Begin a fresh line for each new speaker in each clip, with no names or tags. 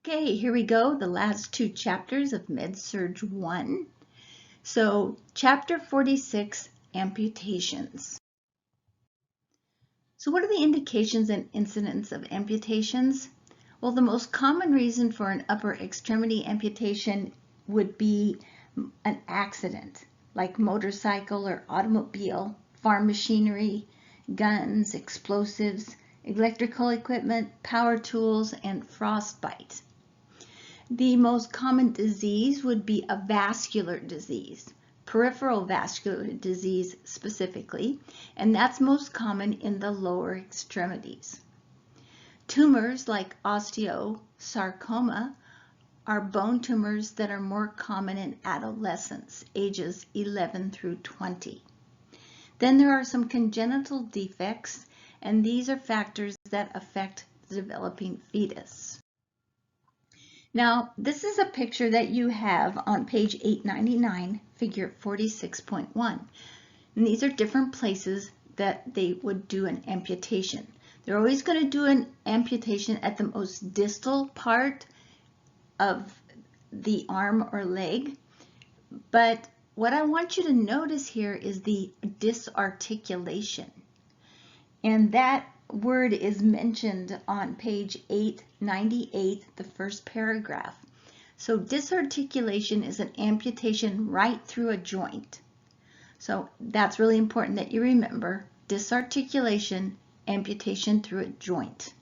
Okay, here we go, the last two chapters of Med-Surg 1. So, Chapter 46, Amputations. So what are the indications and incidence of amputations? Well, the most common reason for an upper extremity amputation would be an accident, like motorcycle or automobile, farm machinery, guns, explosives, electrical equipment, power tools, and frostbite. The most common disease would be a vascular disease, peripheral vascular disease specifically, and that's most common in the lower extremities. Tumors like osteosarcoma are bone tumors that are more common in adolescents, ages 11 through 20. Then there are some congenital defects, and these are factors that affect the developing fetus. Now, this is a picture that you have on page 899, figure 46.1. And these are different places that they would do an amputation. They're always going to do an amputation at the most distal part of the arm or leg. But what I want you to notice here is the disarticulation. And that word is mentioned on page 898, the first paragraph. So disarticulation is an amputation right through a joint. So that's really important that you remember. Disarticulation, amputation through a joint.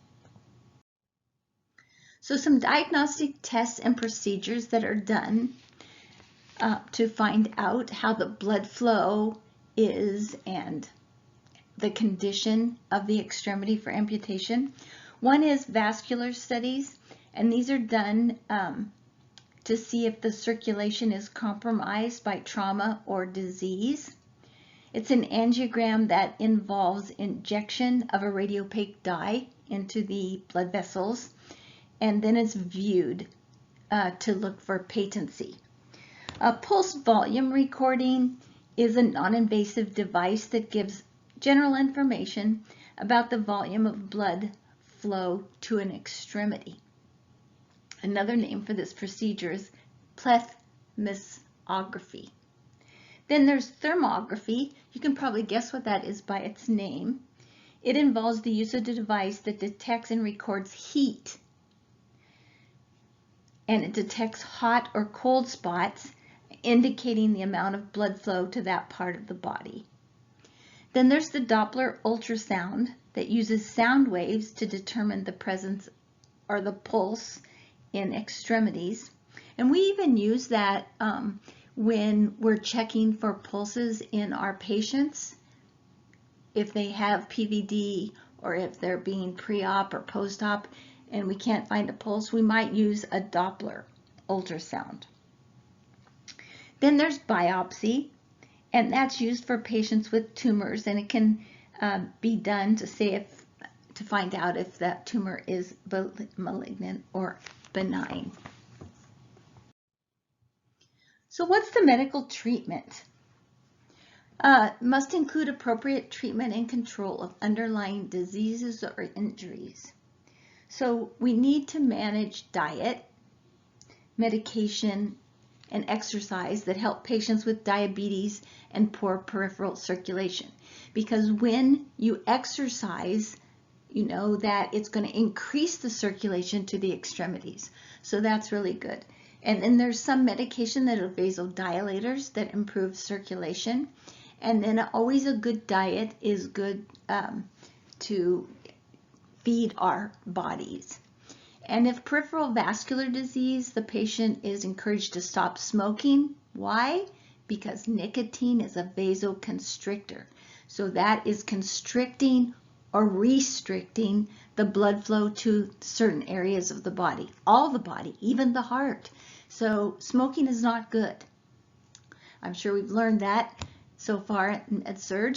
So some diagnostic tests and procedures that are done to find out how the blood flow is and the condition of the extremity for amputation. One is vascular studies, and these are done to see if the circulation is compromised by trauma or disease. It's an angiogram that involves injection of a radiopaque dye into the blood vessels, and then it's viewed to look for patency. A pulse volume recording is a non-invasive device that gives general information about the volume of blood flow to an extremity. Another name for this procedure is plethysmography. Then there's thermography. You can probably guess what that is by its name. It involves the use of a device that detects and records heat. And it detects hot or cold spots, indicating the amount of blood flow to that part of the body. Then there's the Doppler ultrasound that uses sound waves to determine the presence or the pulse in extremities. And we even use that when we're checking for pulses in our patients. If they have PVD or if they're being pre-op or post-op and we can't find a pulse, we might use a Doppler ultrasound. Then there's biopsy. And that's used for patients with tumors, and it can be done to find out if that tumor is malignant or benign. So what's the medical treatment? Must include appropriate treatment and control of underlying diseases or injuries. So we need to manage diet, medication, and exercise that help patients with diabetes and poor peripheral circulation. Because when you exercise, you know that it's going to increase the circulation to the extremities. So that's really good. And then there's some medication that are vasodilators that improve circulation. And then always a good diet is good to feed our bodies. And if peripheral vascular disease, the patient is encouraged to stop smoking. Why? Because nicotine is a vasoconstrictor. So that is constricting or restricting the blood flow to certain areas of the body, all the body, even the heart. So smoking is not good. I'm sure we've learned that so far in Med-Surg.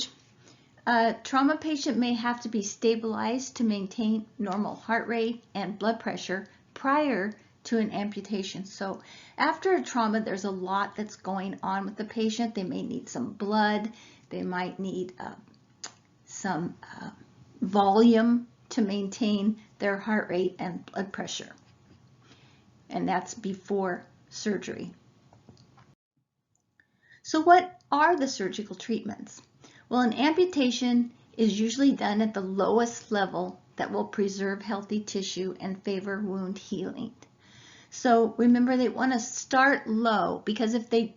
A trauma patient may have to be stabilized to maintain normal heart rate and blood pressure prior to an amputation. So after a trauma, there's a lot that's going on with the patient. They may need some blood. They might need some volume to maintain their heart rate and blood pressure. and that's before surgery. So what are the surgical treatments? Well, an amputation is usually done at the lowest level that will preserve healthy tissue and favor wound healing. So remember, they want to start low, because if they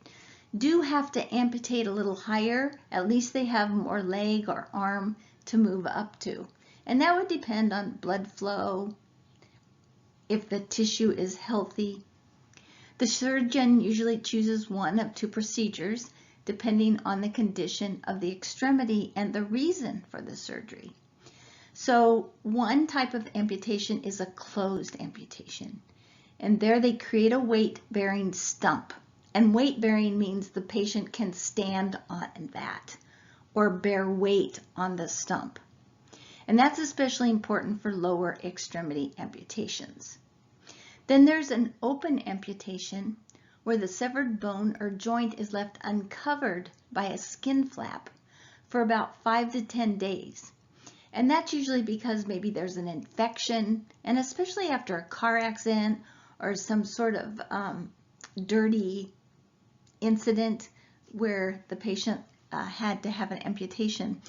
do have to amputate a little higher, at least they have more leg or arm to move up to. And that would depend on blood flow, if the tissue is healthy. The surgeon usually chooses one of two procedures, depending on the condition of the extremity and the reason for the surgery. So one type of amputation is a closed amputation. And there they create a weight-bearing stump. And weight-bearing means the patient can stand on that or bear weight on the stump. And that's especially important for lower extremity amputations. Then there's an open amputation where the severed bone or joint is left uncovered by a skin flap for about 5 to 10 days. And that's usually because maybe there's an infection, and especially after a car accident or some sort of dirty incident where the patient had to have an amputation.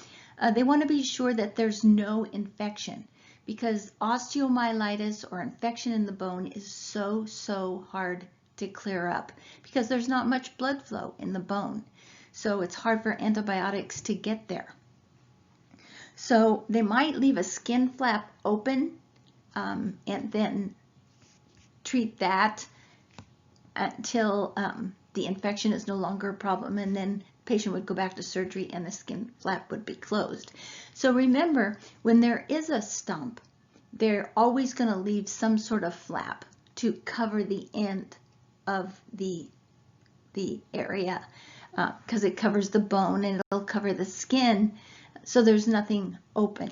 They want to be sure that there's no infection, because osteomyelitis or infection in the bone is so hard to clear up because there's not much blood flow in the bone. So it's hard for antibiotics to get there. So they might leave a skin flap open and then treat that until the infection is no longer a problem, and then the patient would go back to surgery and the skin flap would be closed. So remember, when there is a stump, they're always going to leave some sort of flap to cover the end of the area, because it covers the bone and it'll cover the skin, so there's nothing open.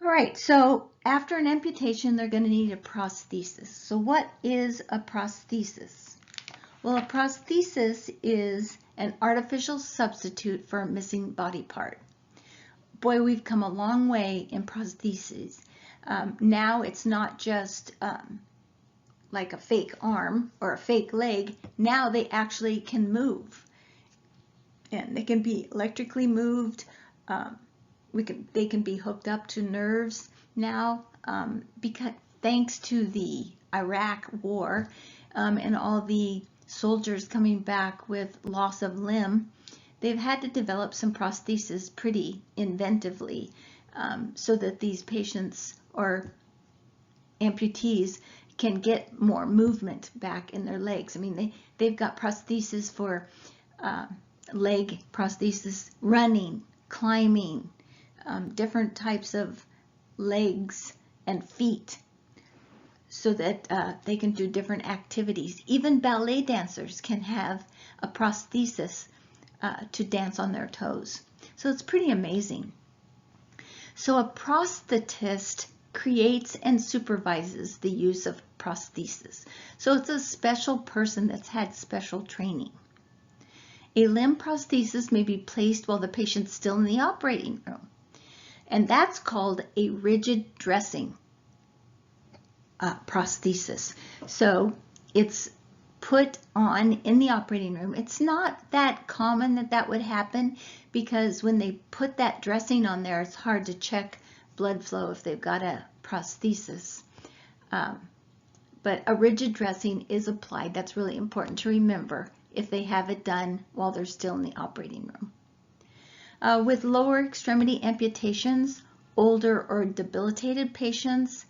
All right, so after an amputation, they're going to need a prosthesis. So what is a prosthesis? Well, a prosthesis is an artificial substitute for a missing body part. Boy, we've come a long way in prostheses. Now it's not just like a fake arm or a fake leg. Now they actually can move, and they can be electrically moved. They can be hooked up to nerves now, because thanks to the Iraq war and all the soldiers coming back with loss of limb, they've had to develop some prostheses pretty inventively, so that these patients or amputees can get more movement back in their legs. I mean, they've got prostheses for leg prosthesis, running, climbing, different types of legs and feet, so that they can do different activities. Even ballet dancers can have a prosthesis to dance on their toes. So it's pretty amazing. So a prosthetist creates and supervises the use of prosthesis. So it's a special person that's had special training. A limb prosthesis may be placed while the patient's still in the operating room, and that's called a rigid dressing prosthesis. So it's put on in the operating room. It's not that common that that would happen, because when they put that dressing on there, it's hard to check blood flow if they've got a prosthesis. But a rigid dressing is applied. That's really important to remember if they have it done while they're still in the operating room. With lower extremity amputations, older or debilitated patients,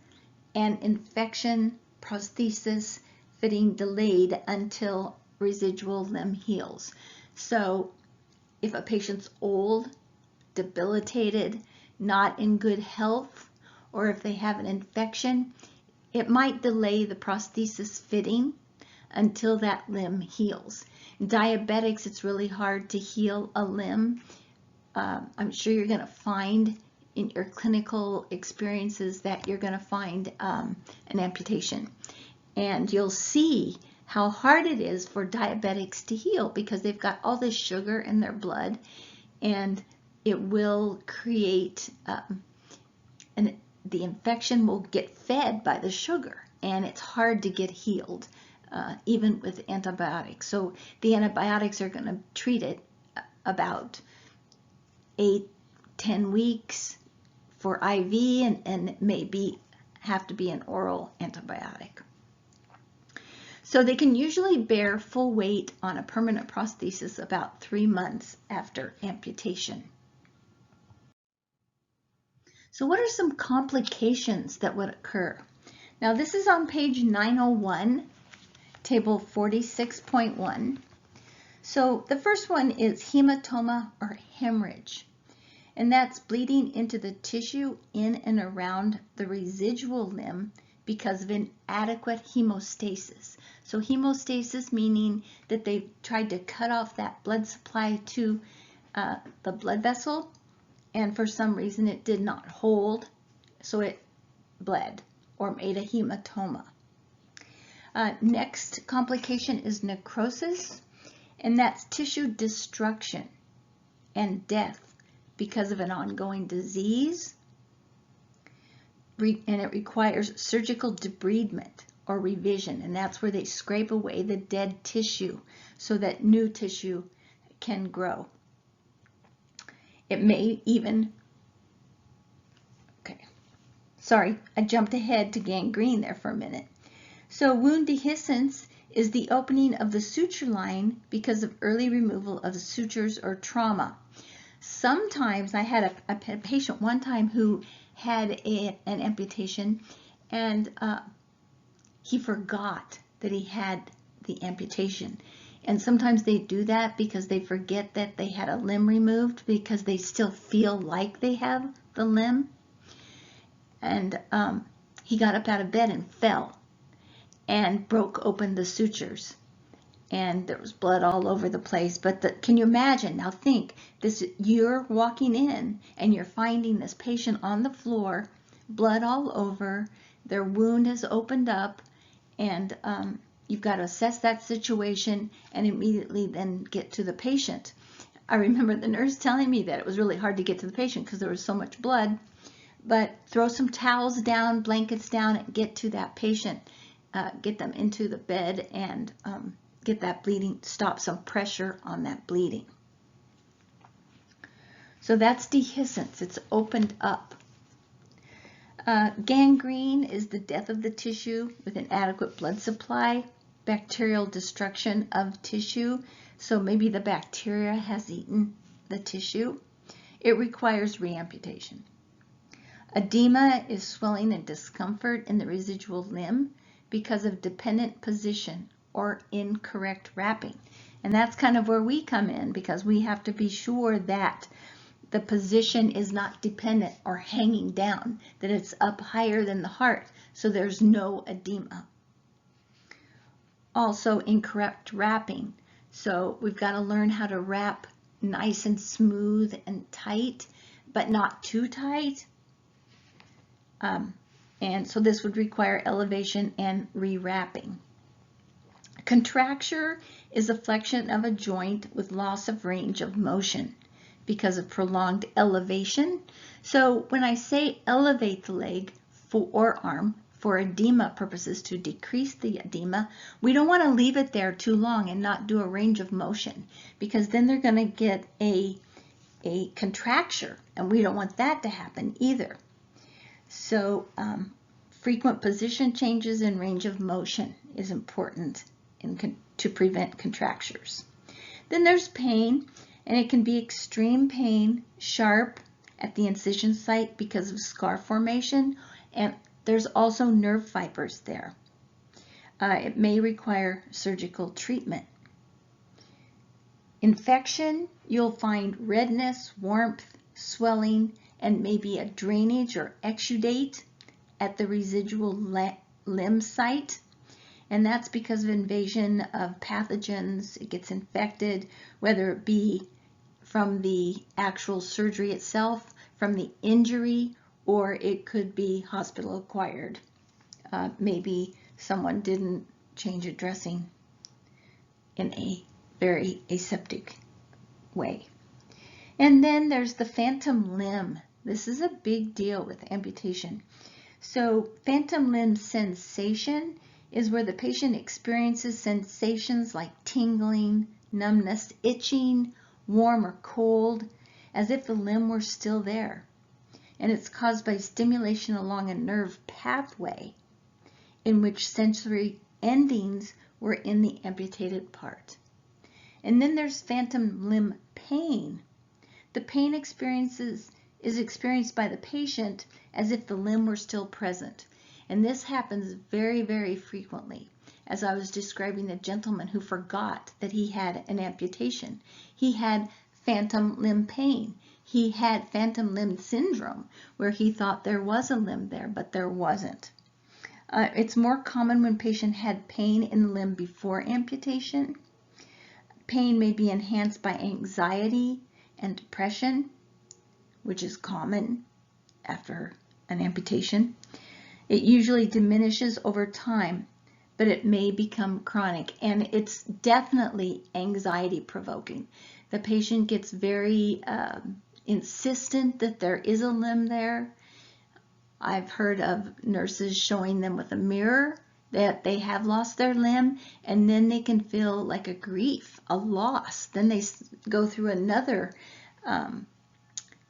and infection, prosthesis fitting delayed until residual limb heals. So if a patient's old, debilitated, not in good health, or if they have an infection, it might delay the prosthesis fitting until that limb heals. In diabetics, it's really hard to heal a limb. I'm sure you're going to find in your clinical experiences that you're going to find an amputation. And you'll see how hard it is for diabetics to heal, because they've got all this sugar in their blood, and it will create the infection will get fed by the sugar, and it's hard to get healed, even with antibiotics. So the antibiotics are going to treat it about 8-10 weeks for IV, and maybe have to be an oral antibiotic. So they can usually bear full weight on a permanent prosthesis about 3 months after amputation. So what are some complications that would occur? Now this is on page 901, table 46.1. So the first one is hematoma or hemorrhage, and that's bleeding into the tissue in and around the residual limb because of inadequate hemostasis. So hemostasis meaning that they tried to cut off that blood supply to the blood vessel, and for some reason it did not hold, so it bled or made a hematoma. Next complication is necrosis, and that's tissue destruction and death because of an ongoing disease, and it requires surgical debridement or revision, and that's where they scrape away the dead tissue so that new tissue can grow. It may even, sorry, I jumped ahead to gangrene there for a minute. So wound dehiscence is the opening of the suture line because of early removal of sutures or trauma. Sometimes I had a patient one time who had an amputation, and he forgot that he had the amputation. And sometimes they do that because they forget that they had a limb removed because they still feel like they have the limb. And he got up out of bed and fell and broke open the sutures. And there was blood all over the place. But can you imagine? Now think, you're walking in and you're finding this patient on the floor, blood all over, their wound has opened up, and you've got to assess that situation and immediately then get to the patient. I remember the nurse telling me that it was really hard to get to the patient because there was so much blood, but throw some towels down, blankets down, and get to that patient, get them into the bed, and get that bleeding, stop some pressure on that bleeding. So that's dehiscence, it's opened up. Gangrene is the death of the tissue with inadequate blood supply, bacterial destruction of tissue, so maybe the bacteria has eaten the tissue. It requires reamputation. Edema is swelling and discomfort in the residual limb because of dependent position or incorrect wrapping. And that's kind of where we come in, because we have to be sure that the position is not dependent or hanging down, that it's up higher than the heart, so there's no edema. Also, incorrect wrapping. So we've got to learn how to wrap nice and smooth and tight, but not too tight. And so this would require elevation and rewrapping. Contracture is a flexion of a joint with loss of range of motion because of prolonged elevation. So when I say elevate the leg or arm for edema purposes to decrease the edema, we don't want to leave it there too long and not do a range of motion, because then they're going to get a contracture, and we don't want that to happen either. So frequent position changes and range of motion is important to prevent contractures. Then there's pain, and it can be extreme pain, sharp at the incision site because of scar formation, and there's also nerve fibers there. It may require surgical treatment. Infection, you'll find redness, warmth, swelling, and maybe a drainage or exudate at the residual limb site. And that's because of invasion of pathogens. It gets infected, whether it be from the actual surgery itself, from the injury, or it could be hospital acquired. Maybe someone didn't change a dressing in a very aseptic way. And then there's the phantom limb This is a big deal with amputation. So phantom limb sensation is where the patient experiences sensations like tingling, numbness, itching, warm or cold, as if the limb were still there. And it's caused by stimulation along a nerve pathway in which sensory endings were in the amputated part. And then there's phantom limb pain. The pain is experienced by the patient as if the limb were still present. And this happens very, very frequently. As I was describing the gentleman who forgot that he had an amputation. He had phantom limb pain. He had phantom limb syndrome, where he thought there was a limb there, but there wasn't. It's more common when patient had pain in the limb before amputation. Pain may be enhanced by anxiety and depression, which is common after an amputation. It usually diminishes over time, but it may become chronic, and it's definitely anxiety provoking. The patient gets very insistent that there is a limb there. I've heard of nurses showing them with a mirror that they have lost their limb, and then they can feel like a grief, a loss. Then they go through another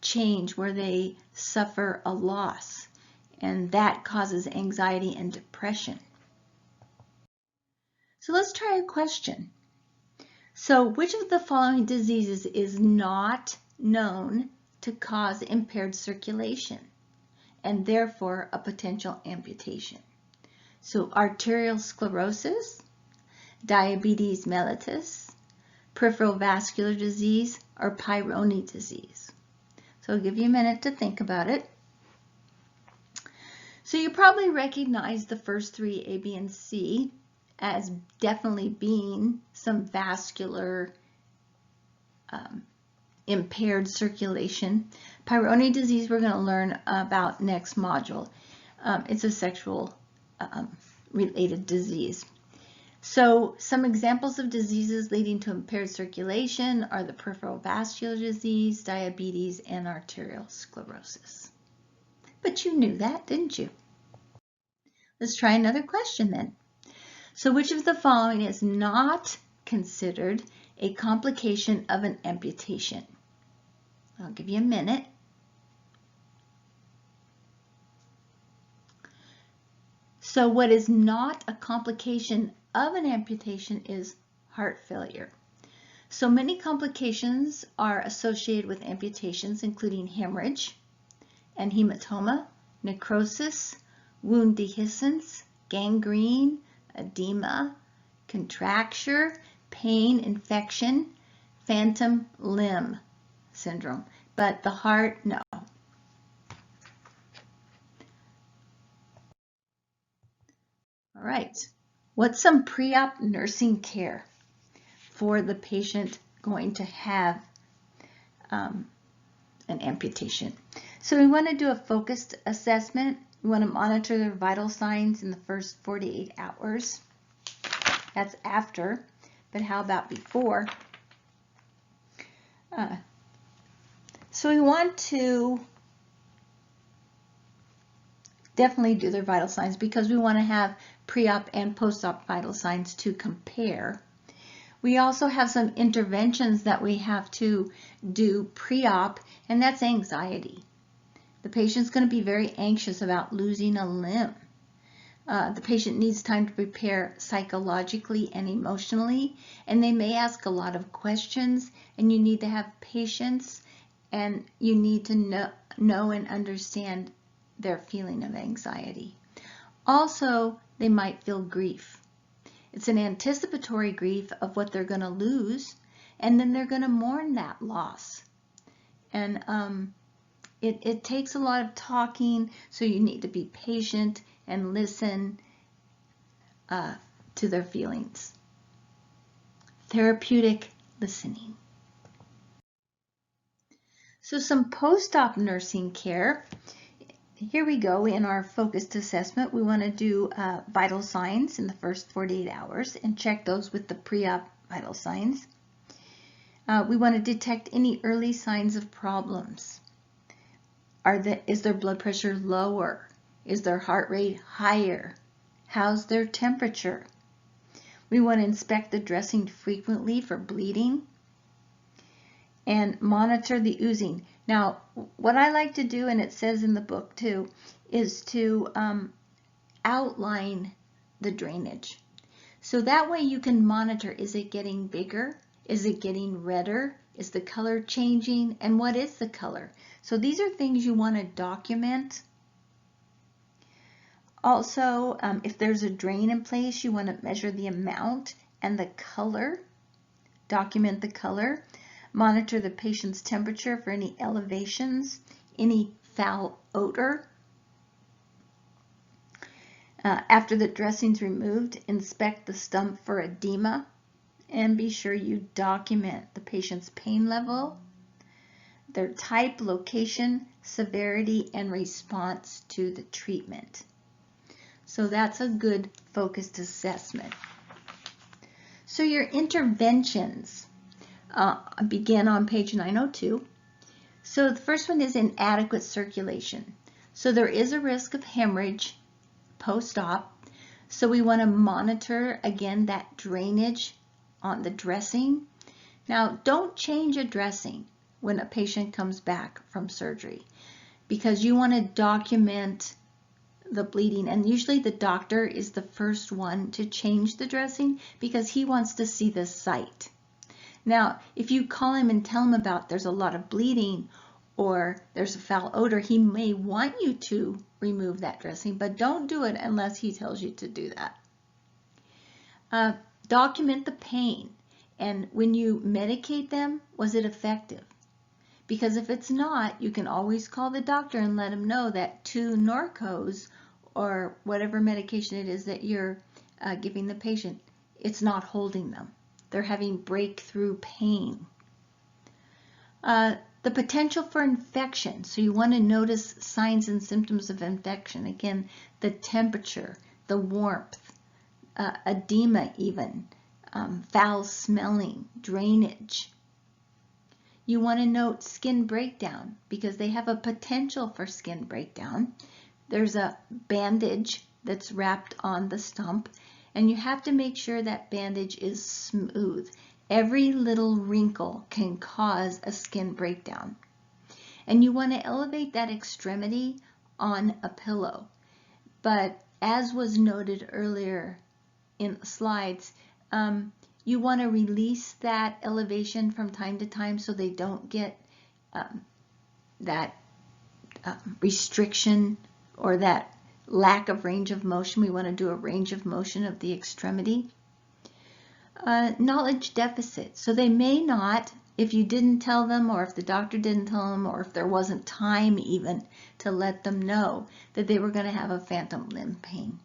change where they suffer a loss, and that causes anxiety and depression. So let's try a question. So which of the following diseases is not known to cause impaired circulation and therefore a potential amputation? So arterial sclerosis, diabetes mellitus, peripheral vascular disease, or Peyronie disease. So I'll give you a minute to think about it. So you probably recognize the first three, A, B, and C, as definitely being some vascular impaired circulation. Peyronie disease we're going to learn about next module. It's a sexual related disease. So some examples of diseases leading to impaired circulation are the peripheral vascular disease, diabetes, and arterial sclerosis. But you knew that, didn't you? Let's try another question then. So which of the following is not considered a complication of an amputation? I'll give you a minute. So what is not a complication of an amputation is heart failure. So many complications are associated with amputations, including hemorrhage and hematoma, necrosis, wound dehiscence, gangrene, edema, contracture, pain, infection, phantom limb syndrome. But the heart, no. All right, what's some pre-op nursing care for the patient going to have an amputation? So we want to do a focused assessment. We want to monitor their vital signs in the first 48 hours. That's after, but how about before? So we want to definitely do their vital signs because we want to have pre-op and post-op vital signs to compare. We also have some interventions that we have to do pre-op, and that's anxiety. The patient's going to be very anxious about losing a limb. The patient needs time to prepare psychologically and emotionally, and they may ask a lot of questions, and you need to have patience, and you need to know and understand their feeling of anxiety. Also, they might feel grief. It's an anticipatory grief of what they're going to lose, and then they're going to mourn that loss. And it takes a lot of talking, so you need to be patient and listen to their feelings. Therapeutic listening. So some post-op nursing care. Here we go in our focused assessment. We want to do vital signs in the first 48 hours and check those with the pre-op vital signs. We want to detect any early signs of problems. Is their blood pressure lower? Is their heart rate higher? How's their temperature? We want to inspect the dressing frequently for bleeding and monitor the oozing. Now, what I like to do, and it says in the book too, is to outline the drainage. So that way you can monitor, is it getting bigger? Is it getting redder? Is the color changing? And what is the color? So these are things you want to document. Also, if there's a drain in place, you want to measure the amount and the color. Document the color. Monitor the patient's temperature for any elevations, any foul odor. After the dressing's removed, inspect the stump for edema and be sure you document the patient's pain level, their type, location, severity, and response to the treatment. So that's a good focused assessment. So your interventions begin on page 902. So the first one is inadequate circulation. So there is a risk of hemorrhage post-op. So we want to monitor again that drainage on the dressing. Now don't change a dressing when a patient comes back from surgery because you want to document the bleeding, and usually the doctor is the first one to change the dressing because he wants to see the site. Now if you call him and tell him about there's a lot of bleeding or there's a foul odor, he may want you to remove that dressing, but don't do it unless he tells you to do that. Document the pain, and when you medicate them, was it effective? Because if it's not, you can always call the doctor and let him know that 2 Norcos or whatever medication it is that you're giving the patient, it's not holding them. They're having breakthrough pain. The potential for infection. So you want to notice signs and symptoms of infection. Again, the temperature, the warmth, edema even, foul smelling, drainage. You want to note skin breakdown because they have a potential for skin breakdown. There's a bandage that's wrapped on the stump, and you have to make sure that bandage is smooth. Every little wrinkle can cause a skin breakdown. And you want to elevate that extremity on a pillow. But as was noted earlier in the slides, you want to release that elevation from time to time so they don't get that restriction or that lack of range of motion. We want to do a range of motion of the extremity. Knowledge deficit. So they may not, if you didn't tell them or if the doctor didn't tell them or if there wasn't time even to let them know that they were going to have a phantom limb pain.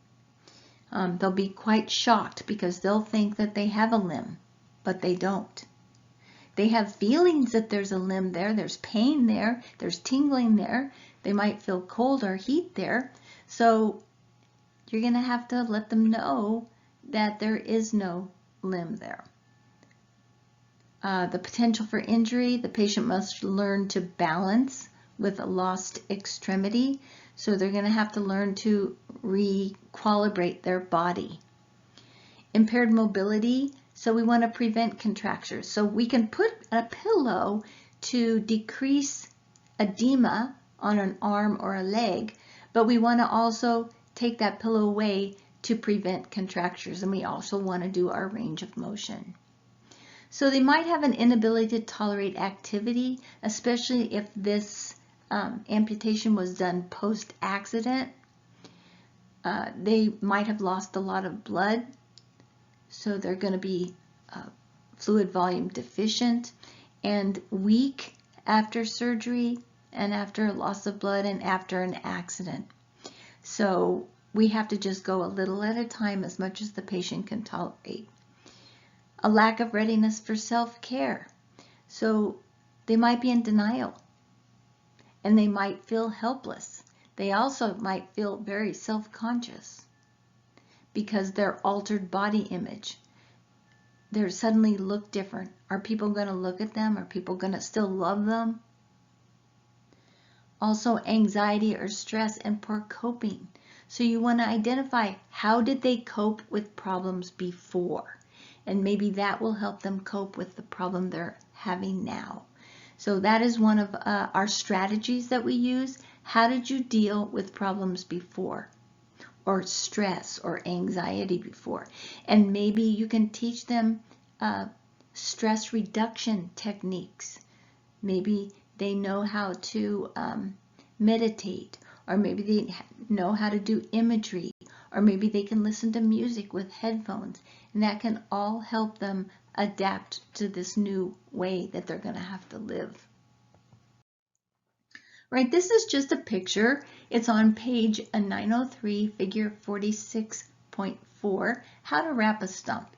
They'll be quite shocked because they'll think that they have a limb, but they don't. They have feelings that there's a limb there, there's pain there, there's tingling there, they might feel cold or heat there. So you're going to have to let them know that there is no limb there. The potential for injury, the patient must learn to balance with a lost extremity. So they're going to have to learn to re-equilibrate their body. Impaired mobility, so we want to prevent contractures. So we can put a pillow to decrease edema on an arm or a leg, but we want to also take that pillow away to prevent contractures, and we also want to do our range of motion. So they might have an inability to tolerate activity, especially if this amputation was done post-accident. They might have lost a lot of blood, so they're going to be fluid volume deficient and weak after surgery and after loss of blood and after an accident. So we have to just go a little at a time as much as the patient can tolerate. A lack of readiness for self-care. So they might be in denial and they might feel helpless. They also might feel very self-conscious because their altered body image. They suddenly look different. Are people going to look at them? Are people going to still love them? Also anxiety or stress and poor coping. So you want to identify how did they cope with problems before, and maybe that will help them cope with the problem they're having now. So that is one of our strategies that we use. How did you deal with problems before, or stress or anxiety before? And maybe you can teach them stress reduction techniques. Maybe they know how to meditate, or maybe they know how to do imagery, or maybe they can listen to music with headphones, and that can all help them adapt to this new way that they're going to have to live. Right, this is just a picture. It's on page 903, figure 46.4, how to wrap a stump.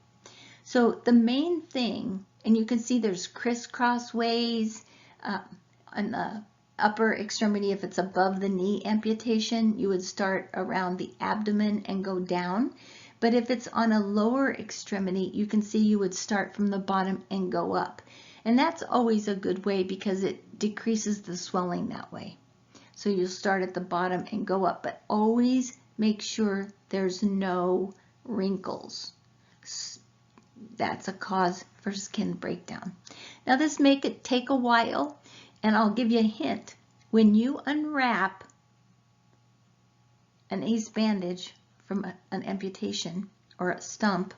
So the main thing, and you can see there's crisscross ways on the upper extremity. If it's above the knee amputation, you would start around the abdomen and go down. But if it's on a lower extremity, you can see you would start from the bottom and go up. And that's always a good way because it decreases the swelling that way. So you'll start at the bottom and go up, but always make sure there's no wrinkles. That's a cause for skin breakdown. Now this may take a while, and I'll give you a hint. When you unwrap an ace bandage from an amputation or a stump,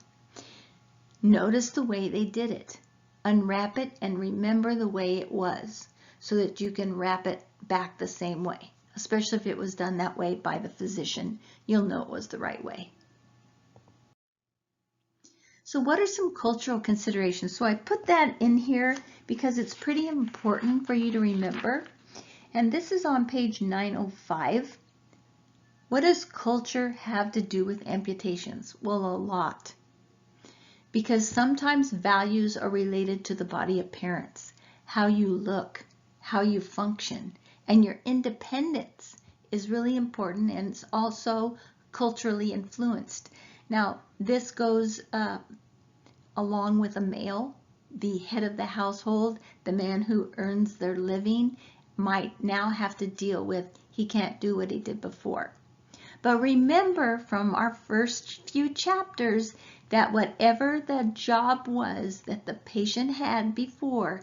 notice the way they did it. Unwrap it and remember the way it was so that you can wrap it back the same way. Especially if it was done that way by the physician, you'll know it was the right way. So what are some cultural considerations? So I put that in here because it's pretty important for you to remember. And this is on page 905. What does culture have to do with amputations? Well, a lot. Because sometimes values are related to the body appearance, how you look, how you function, and your independence is really important, and it's also culturally influenced. Now, this goes along with a male, the head of the household, the man who earns their living, might now have to deal with he can't do what he did before. But remember from our first few chapters that whatever the job was that the patient had before,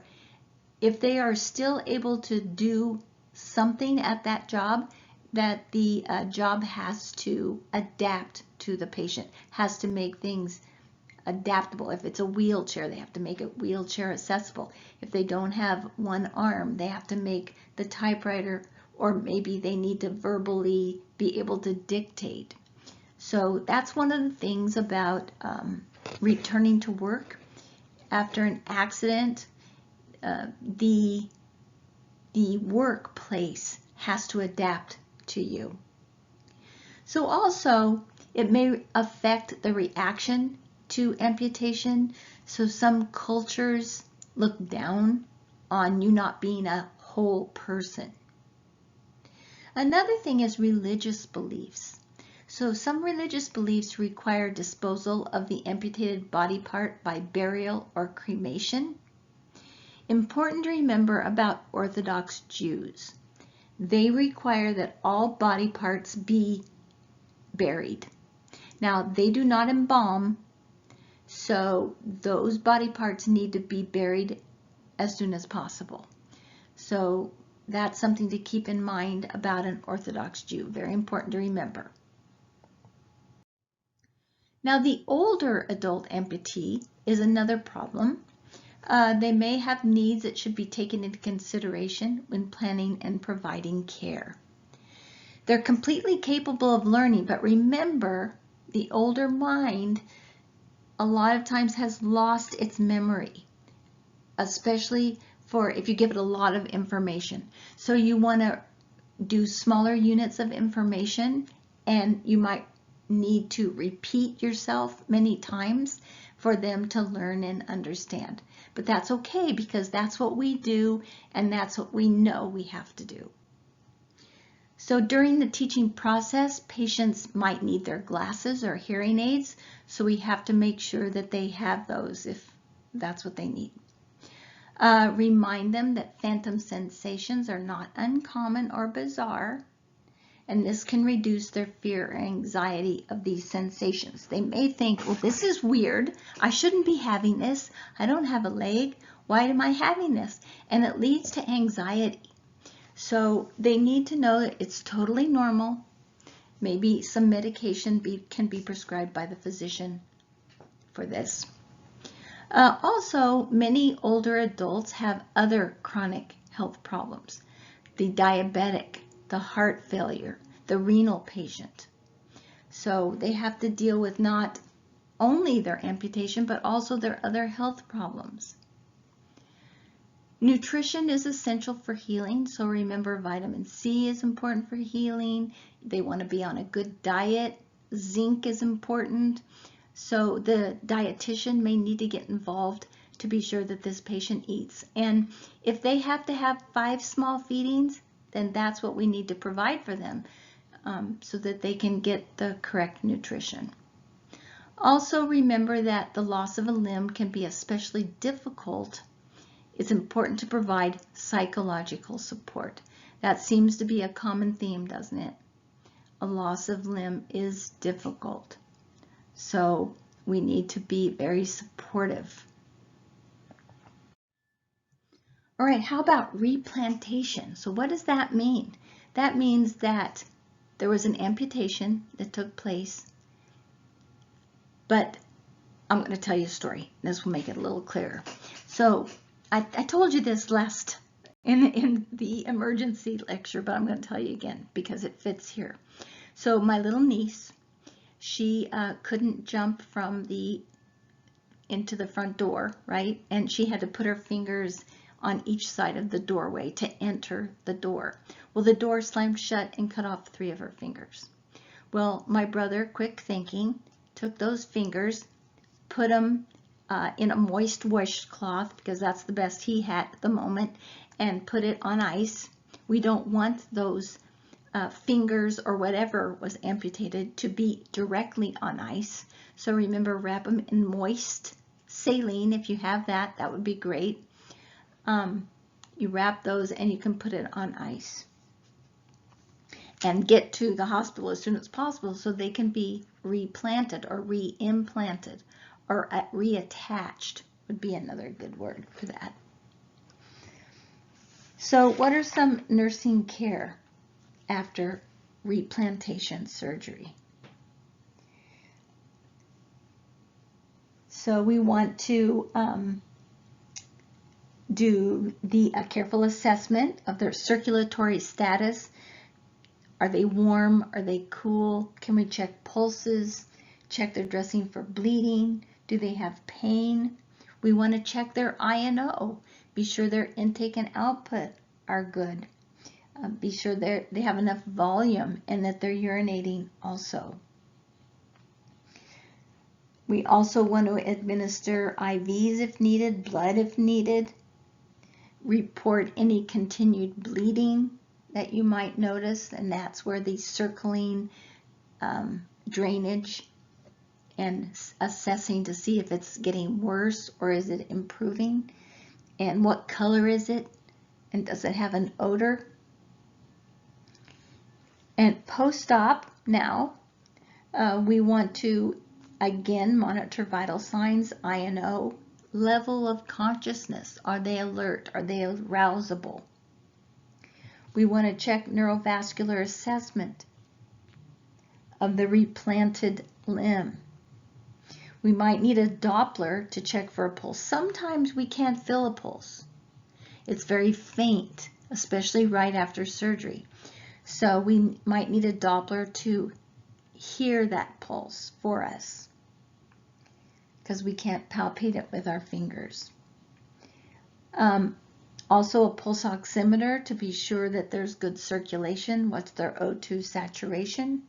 if they are still able to do something at that job, that the job has to adapt to the patient, has to make things adaptable. If it's a wheelchair, they have to make it wheelchair accessible. If they don't have one arm, they have to make the typewriter, or maybe they need to verbally be able to dictate. So that's one of the things about returning to work after an accident. The workplace has to adapt to you. So also, it may affect the reaction to amputation. So some cultures look down on you not being a whole person. Another thing is religious beliefs. So some religious beliefs require disposal of the amputated body part by burial or cremation. Important to remember about Orthodox Jews. They require that all body parts be buried. Now, they do not embalm, so those body parts need to be buried as soon as possible. So that's something to keep in mind about an Orthodox Jew. Very important to remember. Now, the older adult amputee is another problem. They may have needs that should be taken into consideration when planning and providing care. They're completely capable of learning, but remember, the older mind a lot of times has lost its memory, especially for if you give it a lot of information. So you want to do smaller units of information, and you might need to repeat yourself many times for them to learn and understand. But that's okay, because that's what we do, and that's what we know we have to do. So during the teaching process, patients might need their glasses or hearing aids, so we have to make sure that they have those if that's what they need. Remind them that phantom sensations are not uncommon or bizarre, and this can reduce their fear or anxiety of these sensations. They may think, well, this is weird. I shouldn't be having this. I don't have a leg. Why am I having this? And it leads to anxiety. So they need to know that it's totally normal. Maybe some medication can be prescribed by the physician for this. Also, many older adults have other chronic health problems. The diabetic, the heart failure, the renal patient. So they have to deal with not only their amputation, but also their other health problems. Nutrition is essential for healing, so remember vitamin C is important for healing. They want to be on a good diet. Zinc is important. So the dietitian may need to get involved to be sure that this patient eats. And if they have to have 5 small feedings, then that's what we need to provide for them so that they can get the correct nutrition. Also remember that the loss of a limb can be especially difficult. It's important to provide psychological support. That seems to be a common theme, doesn't it? A loss of limb is difficult. So we need to be very supportive. All right, how about replantation? So what does that mean? That means that there was an amputation that took place, but I'm going to tell you a story. This will make it a little clearer. So I told you this last in the emergency lecture, but I'm going to tell you again because it fits here. So my little niece, she couldn't jump from into the front door, right? And she had to put her fingers on each side of the doorway to enter the door. Well, the door slammed shut and cut off 3 of her fingers. Well, my brother, quick thinking, took those fingers, put them in a moist washcloth, because that's the best he had at the moment, and put it on ice. We don't want those fingers or whatever was amputated to be directly on ice. So remember, wrap them in moist saline. If you have that, that would be great. You wrap those and you can put it on ice and get to the hospital as soon as possible so they can be replanted or reimplanted, or reattached would be another good word for that. So what are some nursing care after replantation surgery? So we want to do a careful assessment of their circulatory status. Are they warm? Are they cool? Can we check pulses? Check their dressing for bleeding? Do they have pain? We want to check their I&O. Be sure their intake and output are good. Be sure they have enough volume and that they're urinating also. We also want to administer IVs if needed, blood if needed. Report any continued bleeding that you might notice, and that's where the circling drainage and assessing to see if it's getting worse or is it improving, and what color is it, and does it have an odor. And post-op now, we want to again monitor vital signs, I&O, level of consciousness. Are they alert? Are they arousable? We want to check neurovascular assessment of the replanted limb. We might need a Doppler to check for a pulse. Sometimes we can't feel a pulse. It's very faint, especially right after surgery. So we might need a Doppler to hear that pulse for us, because we can't palpate it with our fingers. Also a pulse oximeter to be sure that there's good circulation. What's their O2 saturation?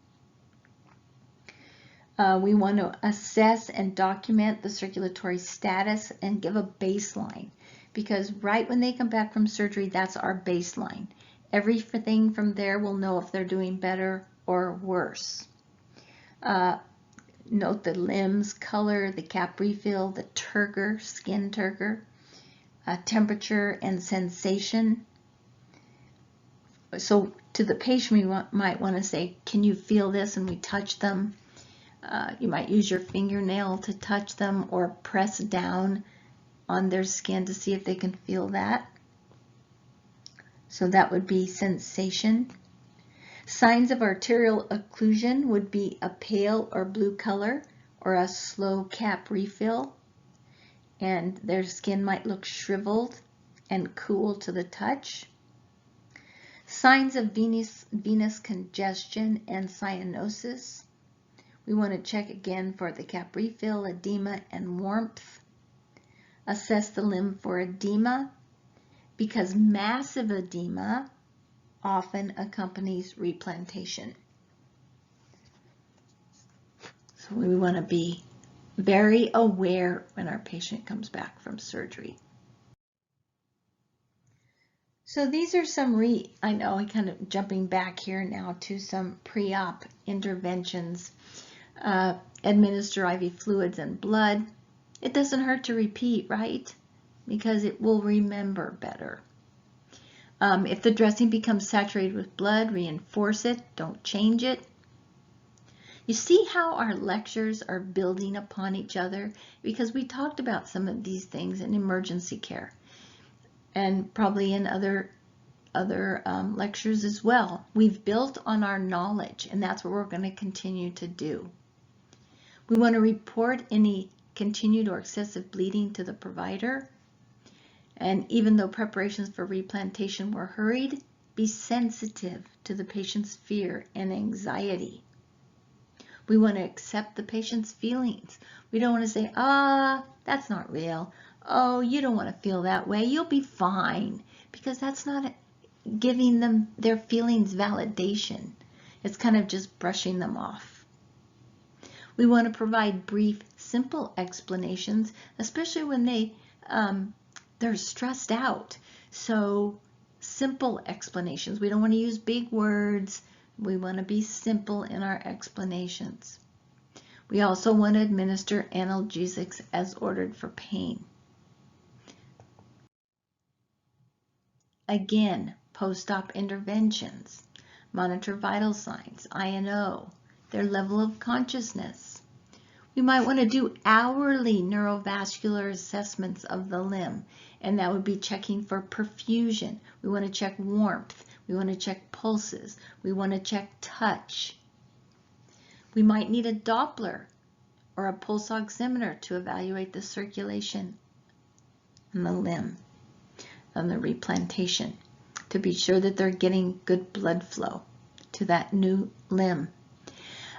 We want to assess and document the circulatory status and give a baseline, because right when they come back from surgery, that's our baseline. Everything from there we'll know if they're doing better or worse. Note the limbs color, the cap refill, the turgor, skin turgor. temperature and sensation. So to the patient, we might want to say, can you feel this? And we touch them. You might use your fingernail to touch them or press down on their skin to see if they can feel that. So that would be sensation. Signs of arterial occlusion would be a pale or blue color or a slow cap refill, and their skin might look shriveled and cool to the touch. Signs of venous congestion and cyanosis. We want to check again for the cap refill, edema, and warmth. Assess the limb for edema, because massive edema often accompanies replantation. So we want to be very aware when our patient comes back from surgery. So these are some I know I'm kind of jumping back here now to some pre-op interventions. Administer IV fluids and blood. It doesn't hurt to repeat, right? Because it will remember better. If the dressing becomes saturated with blood, reinforce it, don't change it. You see how our lectures are building upon each other? Because we talked about some of these things in emergency care and probably in other lectures as well. We've built on our knowledge, and that's what we're going to continue to do. We want to report any continued or excessive bleeding to the provider. And even though preparations for replantation were hurried, be sensitive to the patient's fear and anxiety. We want to accept the patient's feelings. We don't want to say, that's not real. Oh, you don't want to feel that way. You'll be fine. Because that's not giving them their feelings validation. It's kind of just brushing them off. We want to provide brief, simple explanations, especially when they're stressed out. So simple explanations. We don't want to use big words. We want to be simple in our explanations. We also want to administer analgesics as ordered for pain. Again, post-op interventions. Monitor vital signs, INO, their level of consciousness. We might want to do hourly neurovascular assessments of the limb, and that would be checking for perfusion. We want to check warmth. We want to check pulses. We want to check touch. We might need a Doppler or a pulse oximeter to evaluate the circulation in the limb on the replantation to be sure that they're getting good blood flow to that new limb.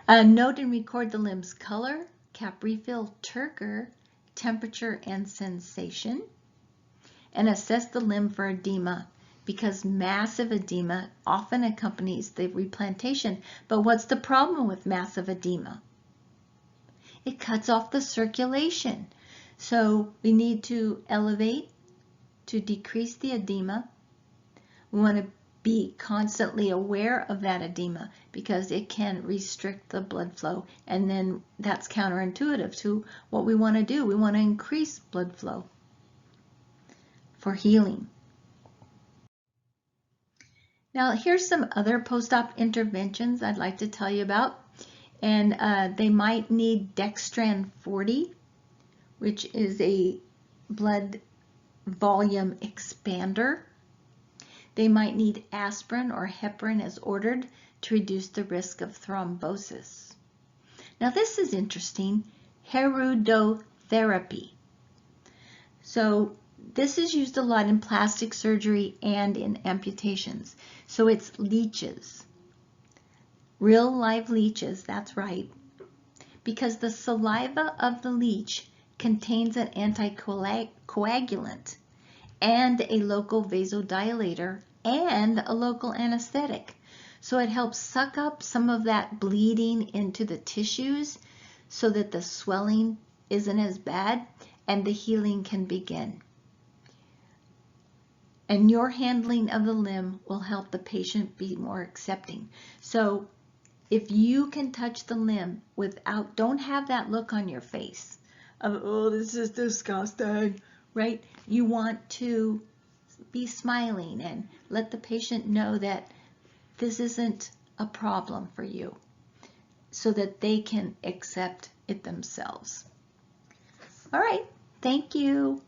Note and record the limb's color, cap refill, turgor, temperature, and sensation, and assess the limb for edema, because massive edema often accompanies the replantation. But what's the problem with massive edema? It cuts off the circulation. So we need to elevate to decrease the edema. We want to be constantly aware of that edema because it can restrict the blood flow, and then that's counterintuitive to what we want to do. We want to increase blood flow for healing. Now here's some other post-op interventions I'd like to tell you about, and they might need dextran 40, which is a blood volume expander. They might need aspirin or heparin as ordered to reduce the risk of thrombosis. Now this is interesting, herudotherapy. So this is used a lot in plastic surgery and in amputations. So it's leeches, real live leeches, that's right, because the saliva of the leech contains an anticoagulant and a local vasodilator and a local anesthetic. So it helps suck up some of that bleeding into the tissues so that the swelling isn't as bad and the healing can begin. And your handling of the limb will help the patient be more accepting. So if you can touch the limb without, don't have that look on your face of, oh, this is disgusting. right? You want to be smiling and let the patient know that this isn't a problem for you so that they can accept it themselves. All right, thank you.